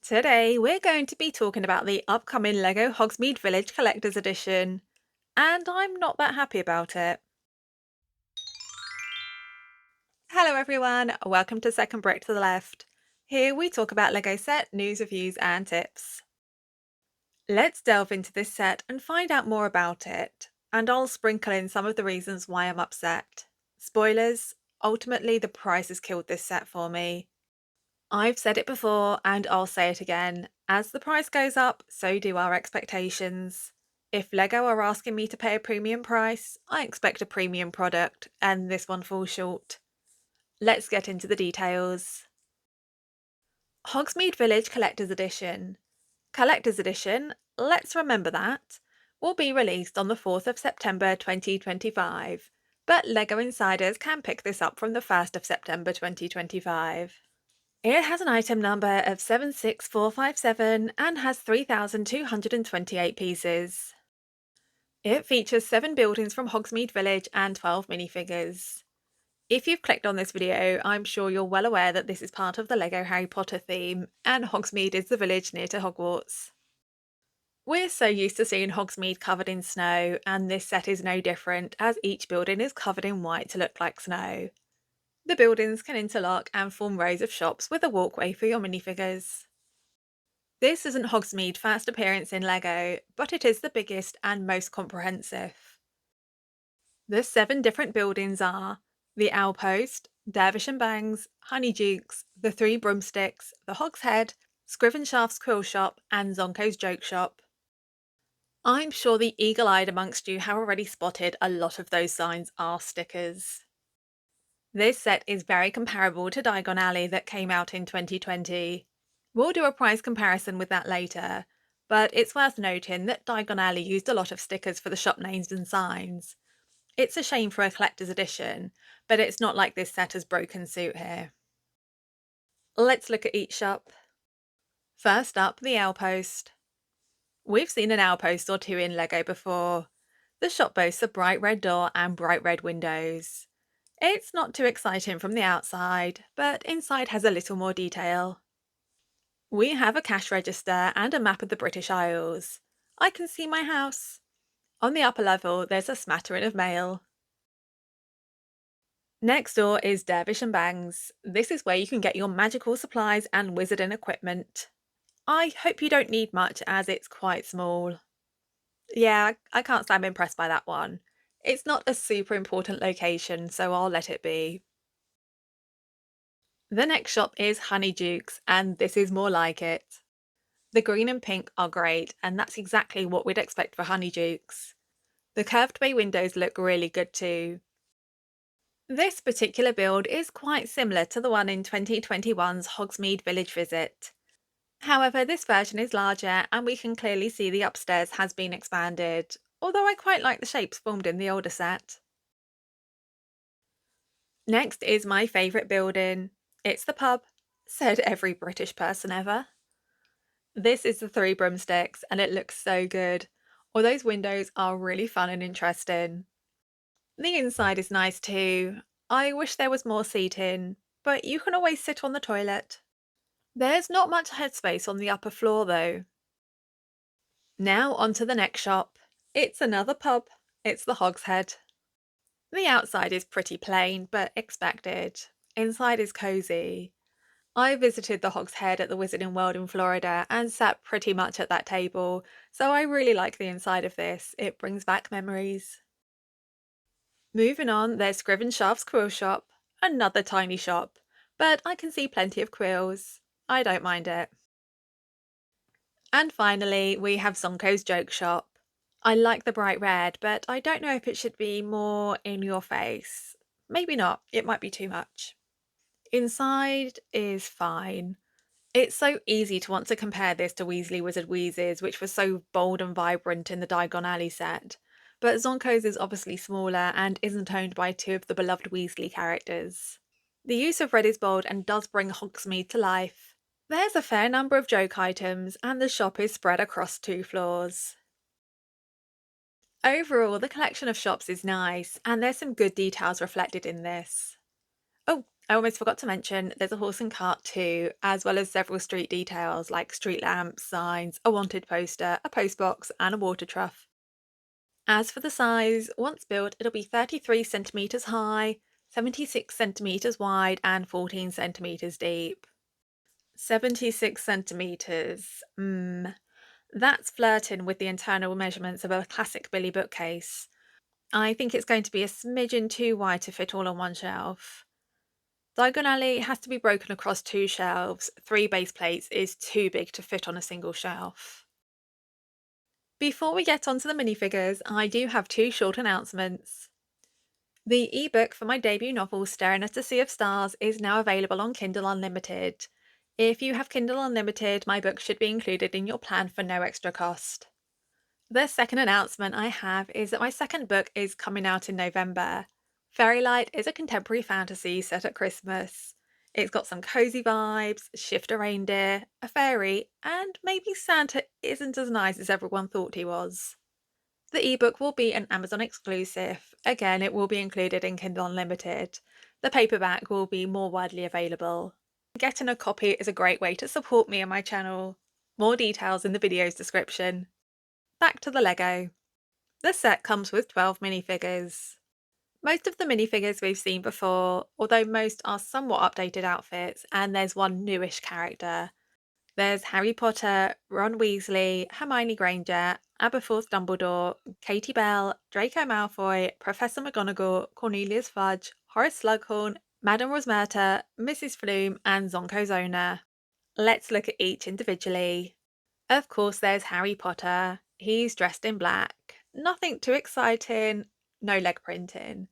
Today, we're going to be talking about the upcoming LEGO Hogsmeade Village Collector's Edition, and I'm not that happy about it. Hello everyone, welcome to Second Brick to the Left. Here we talk about LEGO set, news, reviews and tips. Let's delve into this set and find out more about it, and I'll sprinkle in some of the reasons why I'm upset. Spoilers, ultimately the price has killed this set for me. I've said it before and I'll say it again. As the price goes up, so do our expectations. If LEGO are asking me to pay a premium price, I expect a premium product, and this one falls short. Let's get into the details. Hogsmeade Village Collector's Edition. Collector's Edition, let's remember that, will be released on the 4th of September 2025, but LEGO insiders can pick this up from the 1st of September 2025. It has an item number of 76457 and has 3,228 pieces. It features 7 buildings from Hogsmeade Village and 12 minifigures. If you've clicked on this video, I'm sure you're well aware that this is part of the LEGO Harry Potter theme, and Hogsmeade is the village near to Hogwarts. We're so used to seeing Hogsmeade covered in snow, and this set is no different, as each building is covered in white to look like snow. The buildings can interlock and form rows of shops with a walkway for your minifigures. This isn't Hogsmeade's first appearance in LEGO, but it is the biggest and most comprehensive. The 7 different buildings are the Owlpost, Dervish and Bangs, Honeydukes, the 3 Broomsticks, the Hogshead, Scrivenshaft's Quill Shop, and Zonko's Joke Shop. I'm sure the eagle-eyed amongst you have already spotted a lot of those signs are stickers. This set is very comparable to Diagon Alley that came out in 2020. We'll do a price comparison with that later, but it's worth noting that Diagon Alley used a lot of stickers for the shop names and signs. It's a shame for a collector's edition, but it's not like this set has broken suit here. Let's look at each shop. First up, the Owlpost. We've seen an Owlpost or two in LEGO before. The shop boasts a bright red door and bright red windows. It's not too exciting from the outside, but inside has a little more detail. We have a cash register and a map of the British Isles. I can see my house. On the upper level, there's a smattering of mail. Next door is Dervish and Bangs. This is where you can get your magical supplies and wizarding equipment. I hope you don't need much as it's quite small. Yeah, I can't say I'm impressed by that one. It's not a super important location, so I'll let it be. The next shop is Honeydukes, and this is more like it. The green and pink are great, and that's exactly what we'd expect for Honeydukes. The curved bay windows look really good too. This particular build is quite similar to the one in 2021's Hogsmeade Village Visit. However, this version is larger and we can clearly see the upstairs has been expanded, although I quite like the shapes formed in the older set. Next is my favourite building. It's the pub, said every British person ever. This is the 3 Broomsticks and it looks so good. All those windows are really fun and interesting. The inside is nice too. I wish there was more seating, but you can always sit on the toilet. There's not much headspace on the upper floor though. Now on to the next shop. It's another pub. It's the Hogshead. The outside is pretty plain, but expected. Inside is cosy. I visited the Hogshead at the Wizarding World in Florida and sat pretty much at that table, so I really like the inside of this. It brings back memories. Moving on, there's Scrivenshaft's Quill Shop, another tiny shop, but I can see plenty of quills. I don't mind it. And finally, we have Zonko's Joke Shop. I like the bright red, but I don't know if it should be more in your face. Maybe not, it might be too much. Inside is fine. It's so easy to want to compare this to Weasley Wizard Wheezes, which was so bold and vibrant in the Diagon Alley set. But Zonko's is obviously smaller and isn't owned by 2 of the beloved Weasley characters. The use of red is bold and does bring Hogsmeade to life. There's a fair number of joke items and the shop is spread across 2 floors. Overall, the collection of shops is nice and there's some good details reflected in this. Oh, I almost forgot to mention there's a horse and cart too, as well as several street details like street lamps, signs, a wanted poster, a postbox, and a water trough. As for the size, once built, it'll be 33 centimetres high, 76 centimetres wide, and 14 centimetres deep. 76 centimetres. That's flirting with the internal measurements of a classic Billy bookcase. I think it's going to be a smidgen too wide to fit all on one shelf. Diagonally has to be broken across two shelves. 3 base plates is too big to fit on a single shelf. Before we get on to the minifigures, I do have 2 short announcements. The ebook for my debut novel, Staring at a Sea of Stars, is now available on Kindle Unlimited. If you have Kindle Unlimited, my book should be included in your plan for no extra cost. The second announcement I have is that my second book is coming out in November. Fairylight is a contemporary fantasy set at Christmas. It's got some cozy vibes, shift a reindeer, a fairy, and maybe Santa isn't as nice as everyone thought he was. The ebook will be an Amazon exclusive. Again, it will be included in Kindle Unlimited. The paperback will be more widely available. Getting a copy is a great way to support me and my channel. More details in the video's description. Back to the Lego. The set comes with 12 minifigures. Most of the minifigures we've seen before, although most are somewhat updated outfits, and there's one newish character. There's Harry Potter, Ron Weasley, Hermione Granger, Aberforth Dumbledore, Katie Bell, Draco Malfoy, Professor McGonagall, Cornelius Fudge, Horace Slughorn, Madame Rosmerta, Mrs. Flume, and Zonko Zona. Let's look at each individually. Of course, there's Harry Potter. He's dressed in black. Nothing too exciting, no leg printing.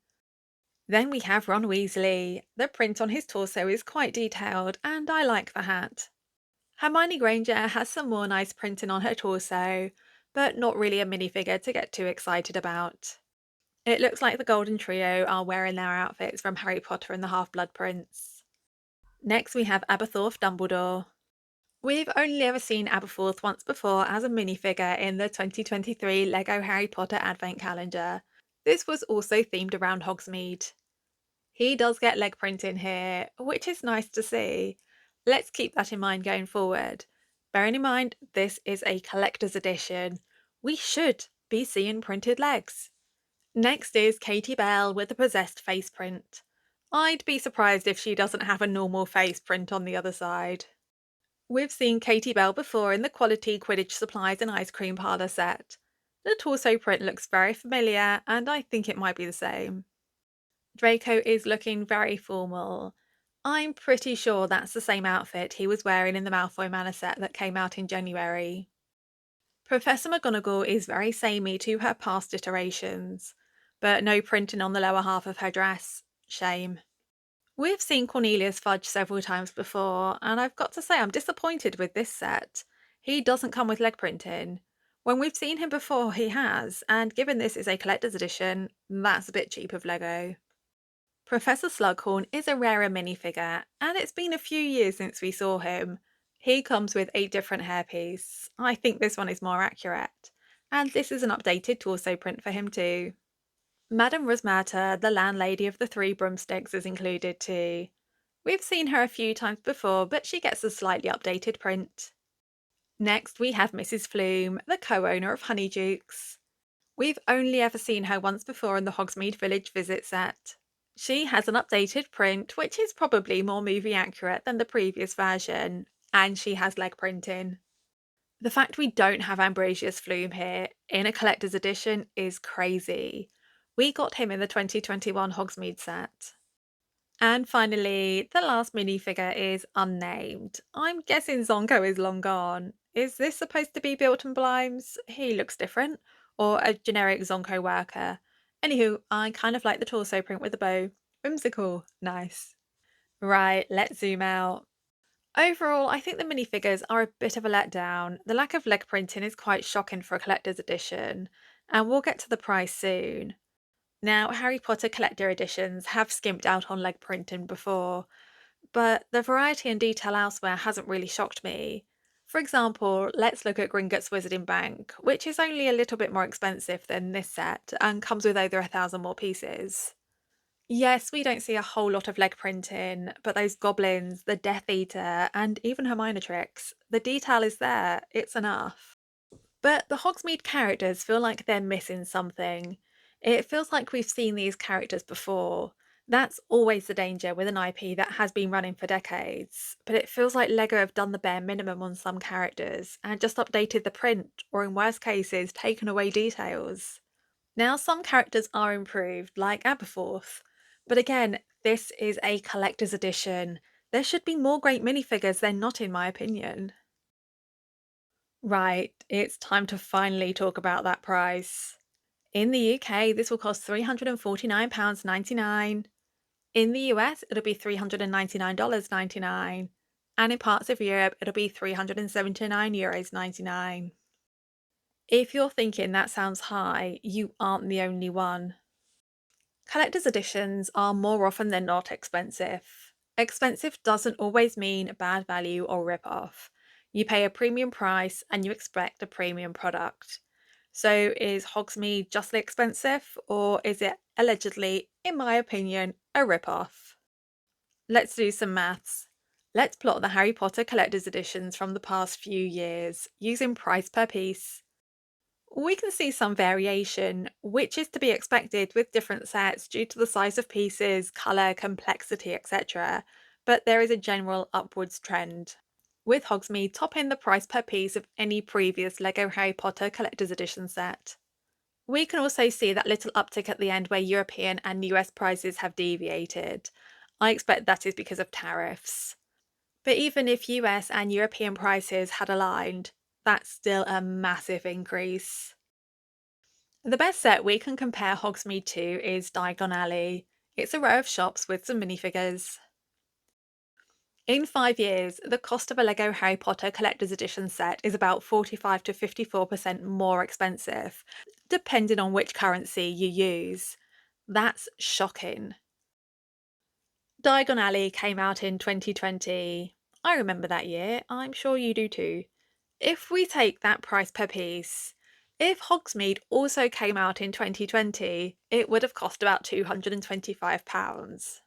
Then we have Ron Weasley. The print on his torso is quite detailed, and I like the hat. Hermione Granger has some more nice printing on her torso, but not really a minifigure to get too excited about. It looks like the Golden Trio are wearing their outfits from Harry Potter and the Half-Blood Prince. Next we have Aberforth Dumbledore. We've only ever seen Aberforth once before as a minifigure in the 2023 LEGO Harry Potter Advent Calendar. This was also themed around Hogsmeade. He does get leg print in here, which is nice to see. Let's keep that in mind going forward. Bearing in mind, this is a collector's edition. We should be seeing printed legs. Next is Katie Bell with a possessed face print. I'd be surprised if she doesn't have a normal face print on the other side. We've seen Katie Bell before in the Quality Quidditch Supplies and Ice Cream Parlour set. The torso print looks very familiar, and I think it might be the same. Draco is looking very formal. I'm pretty sure that's the same outfit he was wearing in the Malfoy Manor set that came out in January. Professor McGonagall is very samey to her past iterations, but no printing on the lower half of her dress. Shame. We've seen Cornelius Fudge several times before, and I've got to say I'm disappointed with this set. He doesn't come with leg printing. When we've seen him before, he has, and given this is a collector's edition, that's a bit cheap of Lego. Professor Slughorn is a rarer minifigure, and it's been a few years since we saw him. He comes with a different hairpiece. I think this one is more accurate. And this is an updated torso print for him too. Madame Rosmerta, the landlady of the Three Broomsticks, is included too. We've seen her a few times before, but she gets a slightly updated print. Next, we have Mrs. Flume, the co-owner of Honeydukes. We've only ever seen her once before in the Hogsmeade Village visit set. She has an updated print, which is probably more movie accurate than the previous version, and she has leg printing. The fact we don't have Ambrosius Flume here in a collector's edition is crazy. We got him in the 2021 Hogsmeade set. And finally, the last minifigure is unnamed. I'm guessing Zonko is long gone. Is this supposed to be Bilton Blimes? He looks different. Or a generic Zonko worker. Anywho, I kind of like the torso print with the bow. Whimsical. Nice. Right, let's zoom out. Overall, I think the minifigures are a bit of a letdown. The lack of leg printing is quite shocking for a collector's edition. And we'll get to the price soon. Now, Harry Potter collector editions have skimped out on leg printing before, but the variety and detail elsewhere hasn't really shocked me. For example, let's look at Gringotts Wizarding Bank, which is only a little bit more expensive than this set and comes with over 1,000 more pieces. Yes, we don't see a whole lot of leg printing, but those goblins, the Death Eater, and even Hermionetrix, the detail is there. It's enough. But the Hogsmeade characters feel like they're missing something. It feels like we've seen these characters before. That's always the danger with an IP that has been running for decades. But it feels like LEGO have done the bare minimum on some characters and just updated the print, or in worst cases, taken away details. Now, some characters are improved, like Aberforth. But again, this is a collector's edition. There should be more great minifigures than not, in my opinion. Right, it's time to finally talk about that price. In the UK, this will cost £349.99. In the US, it'll be $399.99. And in parts of Europe, it'll be €379.99 €99. If you're thinking that sounds high, you aren't the only one. Collector's editions are more often than not expensive. Expensive doesn't always mean bad value or rip-off. You pay a premium price and you expect a premium product. So is Hogsmeade justly expensive, or is it allegedly, in my opinion, a rip-off? Let's do some maths. Let's plot the Harry Potter collector's editions from the past few years using price per piece. We can see some variation, which is to be expected with different sets due to the size of pieces, colour, complexity, etc. But there is a general upwards trend, with Hogsmeade topping the price per piece of any previous LEGO Harry Potter Collector's Edition set. We can also see that little uptick at the end where European and US prices have deviated. I expect that is because of tariffs. But even if US and European prices had aligned, that's still a massive increase. The best set we can compare Hogsmeade to is Diagon Alley. It's a row of shops with some minifigures. In 5 years, the cost of a LEGO Harry Potter Collector's Edition set is about 45 to 54% more expensive, depending on which currency you use. That's shocking. Diagon Alley came out in 2020. I remember that year. I'm sure you do too. If we take that price per piece, if Hogsmeade also came out in 2020, it would have cost about £225.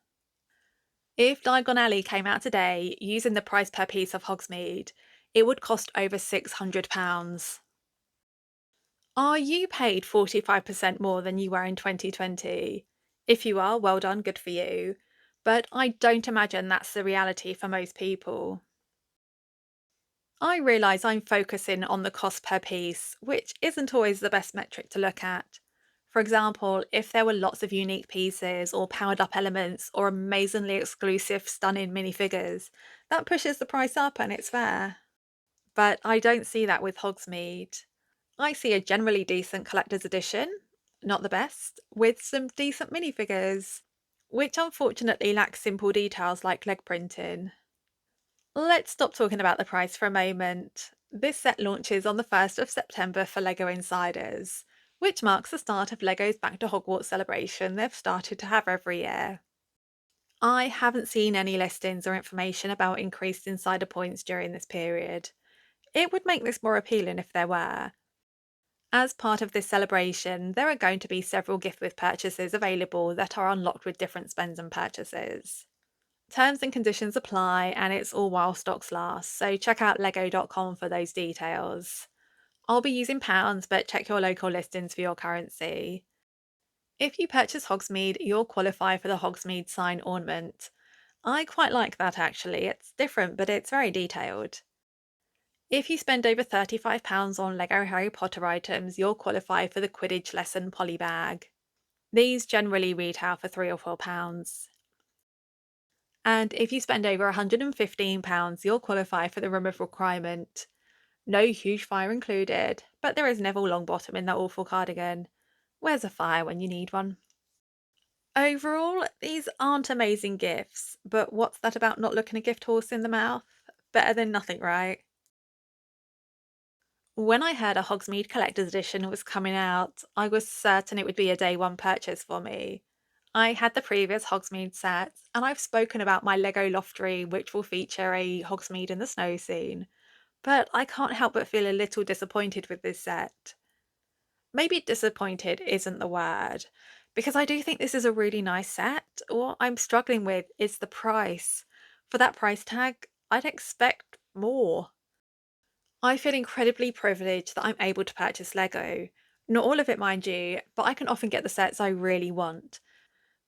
If Diagon Alley came out today, using the price per piece of Hogsmeade, it would cost over £600. Are you paid 45% more than you were in 2020? If you are, well done, good for you. But I don't imagine that's the reality for most people. I realise I'm focusing on the cost per piece, which isn't always the best metric to look at. For example, if there were lots of unique pieces or powered up elements or amazingly exclusive, stunning minifigures, that pushes the price up and it's fair. But I don't see that with Hogsmeade. I see a generally decent collector's edition, not the best, with some decent minifigures, which unfortunately lack simple details like leg printing. Let's stop talking about the price for a moment. This set launches on the 1st of September for LEGO Insiders, which marks the start of LEGO's Back to Hogwarts celebration they've started to have every year. I haven't seen any listings or information about increased insider points during this period. It would make this more appealing if there were. As part of this celebration, there are going to be several gift with purchases available that are unlocked with different spends and purchases. Terms and conditions apply, and it's all while stocks last, so check out lego.com for those details. I'll be using pounds, but check your local listings for your currency. If you purchase Hogsmeade, you'll qualify for the Hogsmeade sign ornament. I quite like that actually, it's different, but it's very detailed. If you spend over £35 on LEGO Harry Potter items, you'll qualify for the Quidditch lesson polybag. These generally retail for £3 or £4. And if you spend over £115, you'll qualify for the room of requirement. No huge fire included, but there is Neville Longbottom in that awful cardigan. Where's a fire when you need one? Overall, these aren't amazing gifts, but what's that about not looking a gift horse in the mouth? Better than nothing, right? When I heard a Hogsmeade Collector's Edition was coming out, I was certain it would be a day one purchase for me. I had the previous Hogsmeade set, and I've spoken about my Lego Loftery, which will feature a Hogsmeade in the snow scene. But I can't help but feel a little disappointed with this set. Maybe disappointed isn't the word, because I do think this is a really nice set. What I'm struggling with is the price. For that price tag, I'd expect more. I feel incredibly privileged that I'm able to purchase Lego. Not all of it, mind you, but I can often get the sets I really want.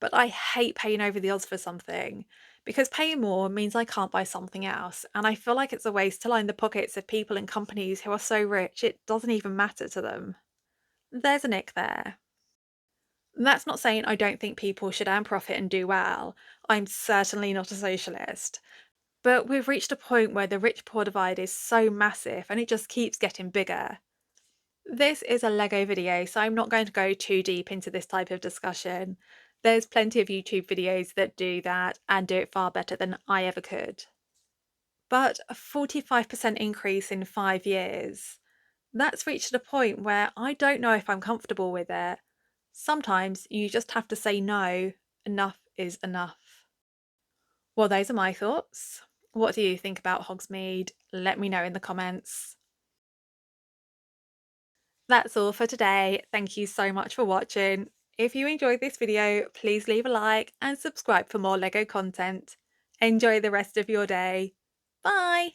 But I hate paying over the odds for something because paying more means I can't buy something else. And I feel like it's a waste to line the pockets of people and companies who are so rich it doesn't even matter to them. There's an ick there. And that's not saying I don't think people should earn profit and do well. I'm certainly not a socialist. But we've reached a point where the rich poor divide is so massive and it just keeps getting bigger. This is a Lego video, so I'm not going to go too deep into this type of discussion. There's plenty of YouTube videos that do that and do it far better than I ever could. But a 45% increase in 5 years, that's reached a point where I don't know if I'm comfortable with it. Sometimes you just have to say no, enough is enough. Well, those are my thoughts. What do you think about Hogsmeade? Let me know in the comments. That's all for today. Thank you so much for watching. If you enjoyed this video, please leave a like and subscribe for more LEGO content. Enjoy the rest of your day. Bye!